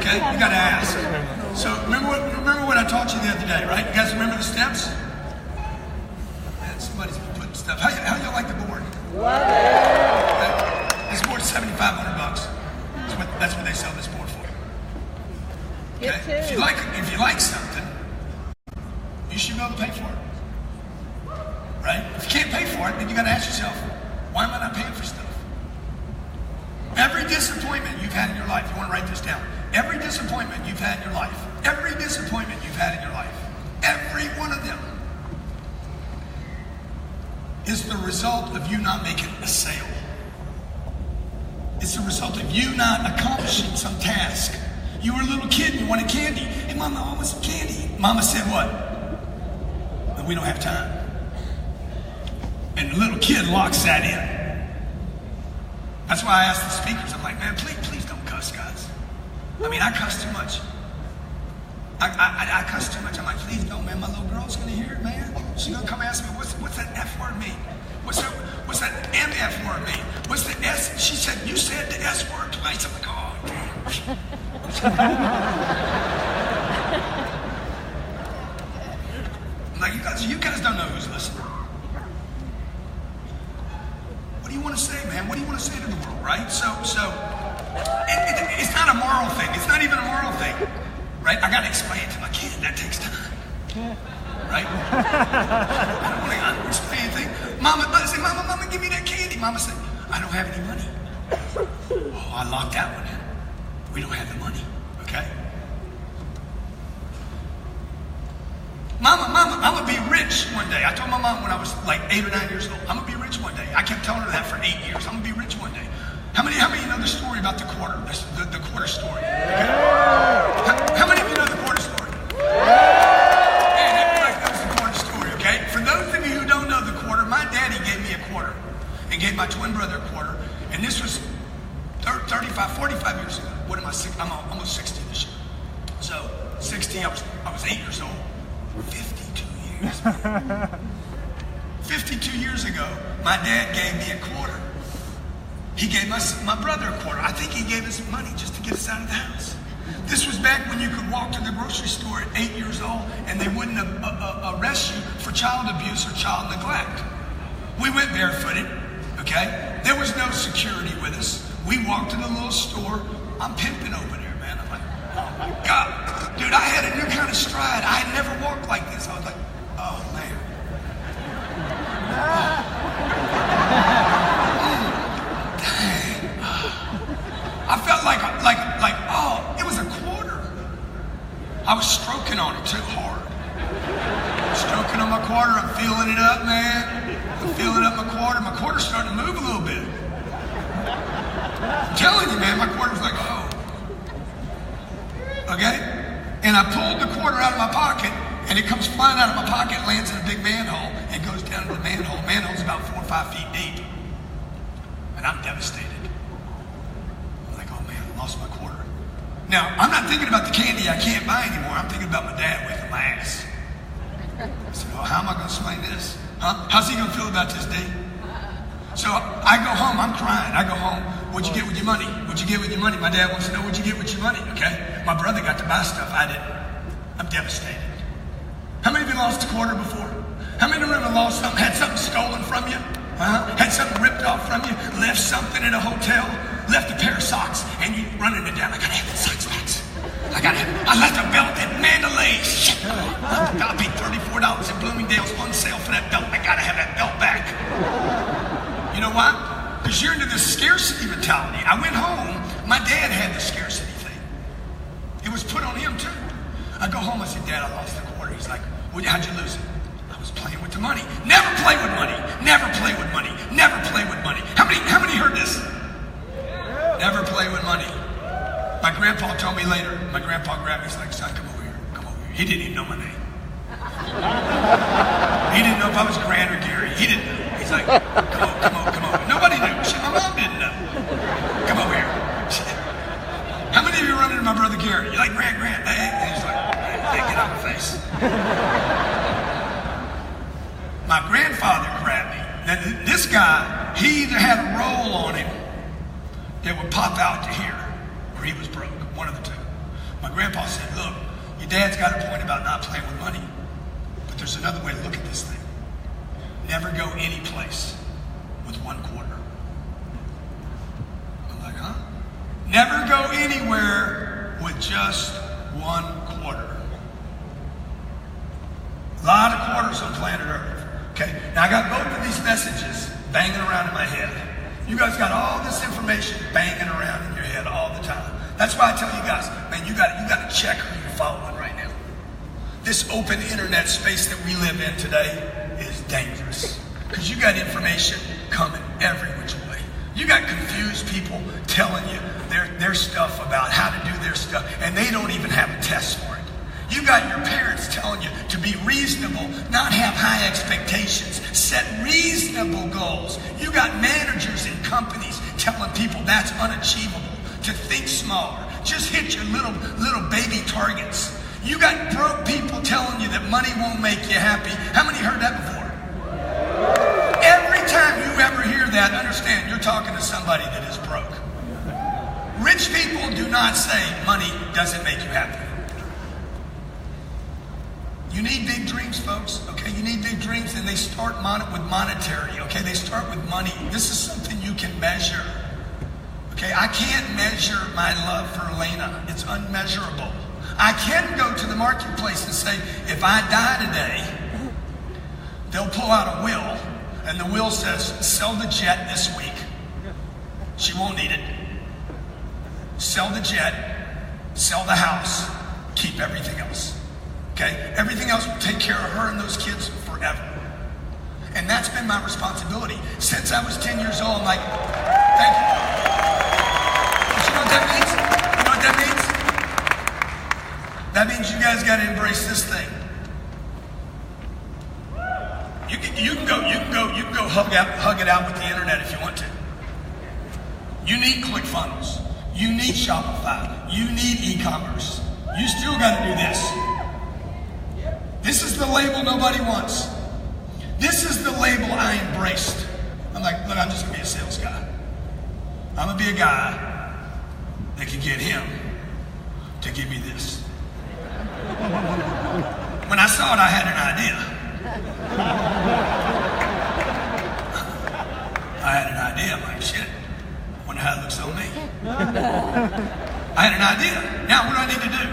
okay? You got to ask. So remember what I taught you the other day, right? You guys remember the steps? Man, somebody's putting stuff. How y'all like the board? Love it. Okay. This board's $7,500. That's what they sell this board for. Okay? If you like something, you should be able to pay for it. Right? If you can't pay for it, then you got to ask yourself, why am I not paying for stuff? Every disappointment you've had in your life, you want to write this down. Every disappointment you've had in your life, every disappointment you've had in your life, every one of them is the result of you not making a sale. It's the result of you not accomplishing some task. You were a little kid and you wanted candy. Hey, Mama, I want some candy. Mama said what? No, we don't have time. And the little kid locks that in. That's why I asked the speakers, I'm like, man, please don't cuss, guys. I mean, I cuss too much. I cuss too much. I'm like, please don't, man. My little girl's gonna hear it, man. She's gonna come ask me, what's that F word mean? What's that MF word mean? What's the S? She said, you said the S word twice. I'm like, oh, damn. I'm like, you guys don't know who's listening. What do you want to say, man? What do you want to say to the world, right? So it's not a moral thing. It's not even a moral thing, right? I got to explain it to my kid. That takes time, right? I don't want to explain anything. Mama said, Mama, give me that candy. Mama said, I don't have any money. Oh, I locked that one in. We don't have the money, okay? Mama, I'm gonna be rich one day. I told my mom when I was like 8 or 9 years old, I'm gonna be rich one day. I kept telling her that for 8 years. I'm gonna be rich one day. How many of you know the story about the quarter? The quarter story. Okay? How many of you know the quarter story? Man, everybody knows the quarter story, okay? For those of you who don't know the quarter, my daddy gave me a quarter and gave my twin brother a quarter. And this was 45 years ago. What am I, I'm almost 60 this year. So, 60, I was 8 years old. 52 years. 52 years ago, my dad gave me a quarter. He gave my brother a quarter. I think he gave us money just to get us out of the house. This was back when you could walk to the grocery store at 8 years old and they wouldn't arrest you for child abuse or child neglect. We went barefooted, okay? There was no security with us. We walked to the little store. I'm pimping over there, man. I'm like, oh my God. Dude, I had a new kind of stride. I had never walked like this. I was like, oh man. Dang. I felt like, oh, it was a quarter. I was stroking on it too hard. Stroking on my quarter. I'm feeling it up, man. I'm feeling up my quarter. My quarter's starting to move a little bit. I'm telling you, man, my quarter's like, oh. Okay? And I pulled the quarter out of my pocket, and it comes flying out of my pocket, lands in a big manhole, and goes down to the manhole. Manhole's about 4 or 5 feet deep. And I'm devastated. I'm like, oh man, I lost my quarter. Now, I'm not thinking about the candy I can't buy anymore. I'm thinking about my dad waving my ass. I said, oh, how am I going to explain this? Huh? How's he going to feel about this, D? So I go home, I'm crying. I go home, what'd you get with your money? What'd you get with your money? My dad wants to know what'd you get with your money, okay? My brother got to buy stuff, I didn't. I'm devastated. How many of you lost a quarter before? How many of you ever lost something, had something stolen from you? Had something ripped off from you? Left something in a hotel? Left a pair of socks and you running it down, I gotta have the socks back. I left a belt at Mandalay. Shit. I paid $34 in Bloomingdale's on sale for that belt. I gotta have that belt back. You know why? Because you're into this scarcity mentality. I went home, my dad had the scarcity thing. It was put on him too. I go home, I said, Dad, I lost the quarter. He's like, well, how'd you lose it? I was playing with the money. Never play with money. Never play with money. Never play with money. How many heard this? Never play with money. My grandpa told me later, my grandpa grabbed me, he's like, son, come over here. Come over here. He didn't even know my name. He didn't know if I was Grant or Gary. He didn't know. He's like, come on. Nobody knew. Shit, my mom didn't know. Come over here. Shit. How many of you run into my brother Gary? You like Grant? Hey. And he's like, hey, get out of my face. My grandfather grabbed me. Now, this guy, he either had a roll on him that would pop out to here, or he was broke. One of the two. My grandpa said, look, your dad's got a point about not playing with money, but there's another way to look at this thing. Never go any place with $1 quarter. I'm like, huh? Never go anywhere with just $1 quarter. A lot of quarters on planet Earth. Okay, now I got both of these messages banging around in my head. You guys got all this information banging around in your head all the time. That's why I tell you guys, man, you got to check who you're following right now. This open internet space that we live in today is dangerous because you got information coming every which way. You got confused people telling you their stuff about how to do their stuff, and they don't even have a test for it. You got your parents telling you to be reasonable, not have high expectations, set reasonable goals. You got managers in companies telling people that's unachievable, to think smaller, just hit your little baby targets. You got broke people telling you that money won't make you happy. How many heard that before? Every time you ever hear that, understand you're talking to somebody that is broke. Rich people do not say money doesn't make you happy. You need big dreams, folks, okay? You need big dreams, and they start with monetary, okay? They start with money. This is something you can measure, okay? I can't measure my love for Elena. It's unmeasurable. I can go to the marketplace and say, if I die today, they'll pull out a will, and the will says, sell the jet this week. She won't need it. Sell the jet, sell the house, keep everything else. Okay? Everything else will take care of her and those kids forever. And that's been my responsibility. Since I was 10 years old, I'm like, thank you. But you know what that means? You know what that means? That means you guys got to embrace this thing. You can go hug it out with the internet if you want to. You need ClickFunnels. You need Shopify. You need e-commerce. You still got to do this. This is the label nobody wants. This is the label I embraced. I'm like, look, I'm just gonna be a sales guy. I'm gonna be a guy that can get him to give me this. When I saw it, I had an idea. I'm like, shit, wonder how it looks on me. I had an idea. Now, what do I need to do?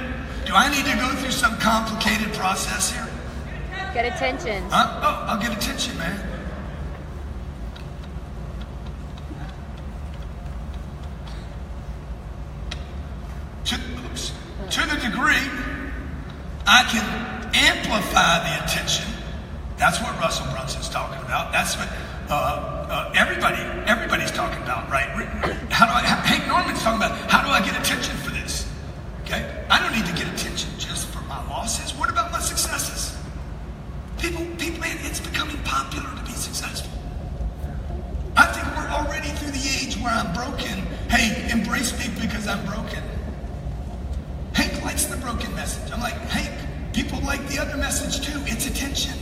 Do I need to go through some complicated process here? Get attention. Huh? Oh, I'll get attention, man. To the degree I can amplify the attention, that's what Russell Brunson's talking about. That's what everybody's talking about, right? Hank Norman's talking about, how do I get attention for this? Okay? I don't need to get attention just for my losses. What about my successes? People, man, it's becoming popular to be successful. I think we're already through the age where I'm broken. Hey, embrace me because I'm broken. Hank likes the broken message. I'm like, Hank, people like the other message too. It's attention.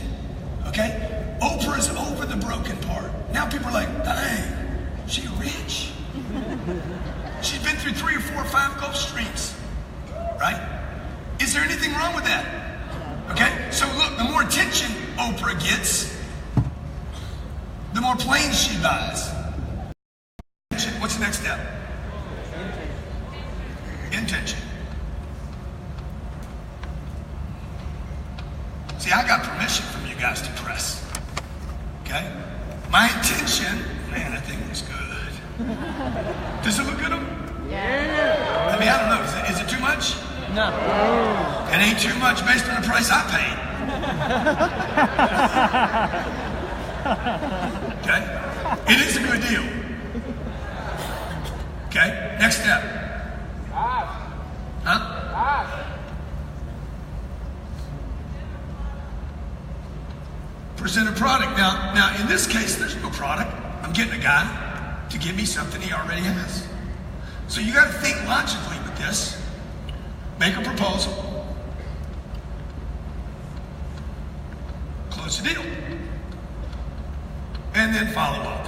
Okay? Oprah's over the broken part. Now people are like, dang, she's rich. She's been through 3 or 4 or 5 Gulf Streams. Right? Is there anything wrong with that? Okay? So look, the more attention Oprah gets, the more planes she buys. What's the next step? Intention. See, I got permission from you guys to press. Okay? My intention, man, that thing looks good. Does it look good? Yeah. I mean, I don't know. Is it too much? No. It ain't too much based on the price I paid. Okay? It is a good deal. Okay? Next step. Huh? Present a product. Now, in this case, there's no product. I'm getting a guy to give me something he already has. So you got to think logically with this. Make a proposal. Close the deal. And then follow up.